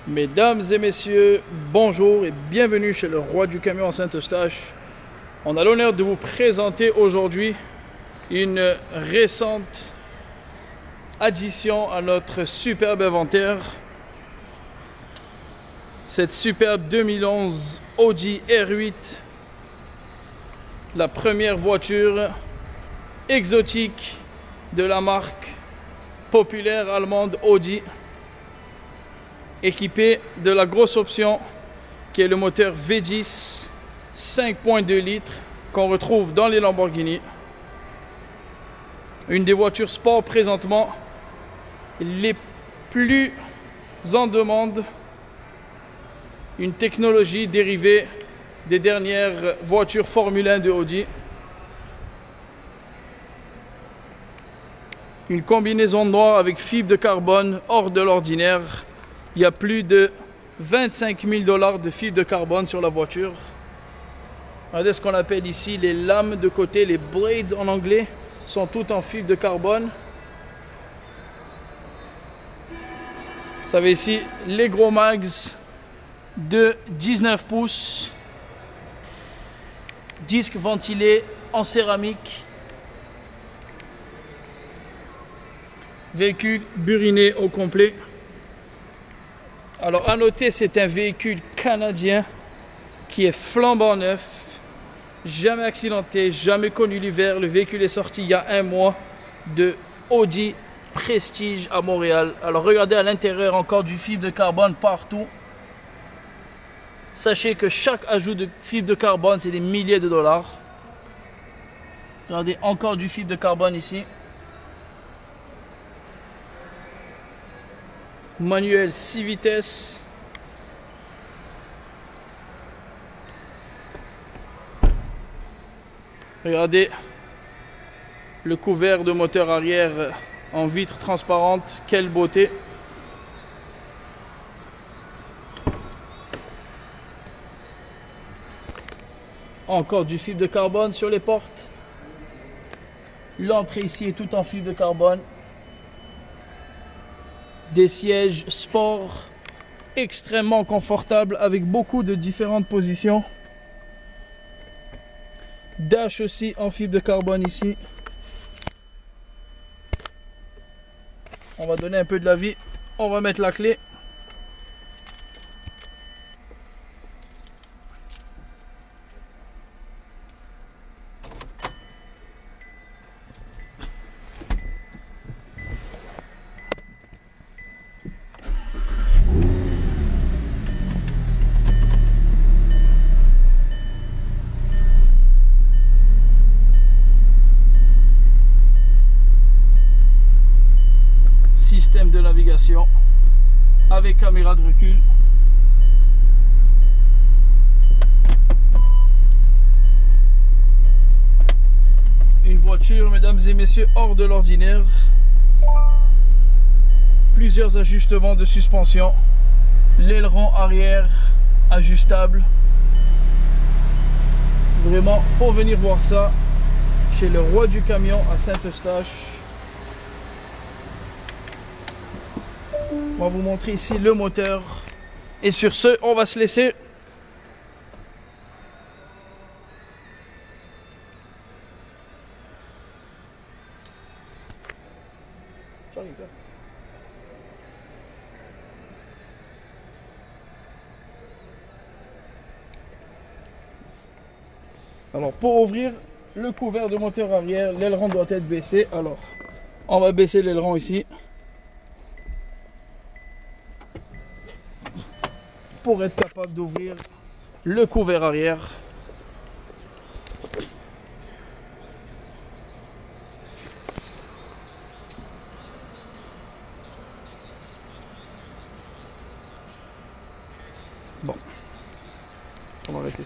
Mesdames et messieurs, bonjour et bienvenue chez le Roi du Camion à Saint-Eustache. On a l'honneur de vous présenter aujourd'hui une récente addition à notre superbe inventaire. Cette superbe 2011 Audi R8, la première voiture exotique de la marque populaire allemande Audi, équipée de la grosse option qui est le moteur V10 5.2 litres qu'on retrouve dans les Lamborghini. Une des voitures sport présentement les plus en demande, une technologie dérivée des dernières voitures Formule 1 de Audi. Une combinaison noire avec fibre de carbone hors de l'ordinaire. Il y a plus de 25 000 $ de fibre de carbone sur la voiture. Regardez ce qu'on appelle ici les lames de côté, les blades en anglais, sont toutes en fibre de carbone. Vous avez ici les gros mags de 19 pouces, disques ventilés en céramique, véhicule buriné au complet. Alors à noter, c'est un véhicule canadien qui est flambant neuf, jamais accidenté, jamais connu l'hiver. Le véhicule est sorti il y a un mois de Audi Prestige à Montréal. Alors regardez à l'intérieur, encore du fibre de carbone partout. Sachez que chaque ajout de fibre de carbone, c'est des milliers de dollars. Regardez, encore du fibre de carbone ici. Manuel 6 vitesses. Regardez le couvert de moteur arrière en vitre transparente. Quelle beauté! Encore du fibre de carbone sur les portes. L'entrée ici est toute en fibre de carbone. Des sièges sport extrêmement confortables avec beaucoup de différentes positions. Dash aussi en fibre de carbone ici. On va donner un peu de la vie. On va mettre la clé. Système de navigation avec caméra de recul. Une voiture, mesdames et messieurs, hors de l'ordinaire. Plusieurs ajustements de suspension. L'aileron arrière ajustable. Vraiment, faut venir voir ça chez le Roi du Camion à Saint-Eustache. On va vous montrer ici le moteur. Et sur ce, on va se laisser. Alors pour ouvrir le couvert de moteur arrière, l'aileron doit être baissé. Alors on va baisser l'aileron ici. Pour être capable d'ouvrir le couvert arrière. Bon, on va arrêter ça.